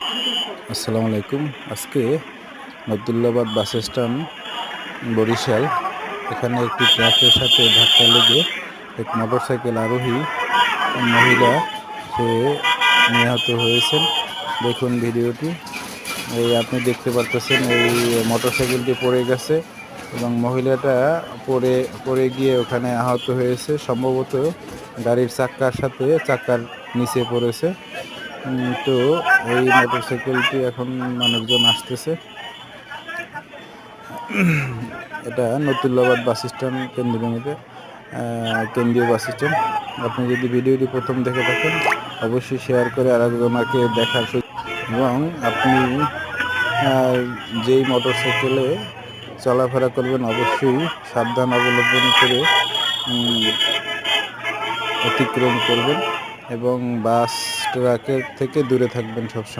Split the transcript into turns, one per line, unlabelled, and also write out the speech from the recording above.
আসসালামু আলাইকুম। আজকে নবদুল্লাবাদ বাস স্ট্যান্ড বরিশাল, এখানে একটি ট্রাকের সাথে ধাক্কা লেগে এক মোটরসাইকেল আরোহী মহিলা সে নিহত হয়েছেন। দেখুন ভিডিওটি। এই আপনি দেখতে পারতেছেন এই মোটরসাইকেলটি পড়ে গেছে এবং মহিলাটা পড়ে গিয়ে ওখানে আহত হয়েছে। সম্ভবত গাড়ির চাক্কার নিচে পড়েছে। তো এই মোটরসাইকেলটি এখন মানুষজন আসতেছে। এটা নতুল্লাবাদ বাস স্ট্যান্ড কেন্দ্রীয় বাস স্ট্যান্ড। আপনি যদি ভিডিওটি প্রথম দেখে থাকেন অবশ্যই শেয়ার করে আরেকজনকে দেখার এবং আপনি যেই মোটরসাইকেলে চলাফেরা করবেন অবশ্যই সাবধান অবলম্বন করে অতিক্রম করবেন এবং বাস ট্রাকের থেকে দূরে থাকবেন সবসময়।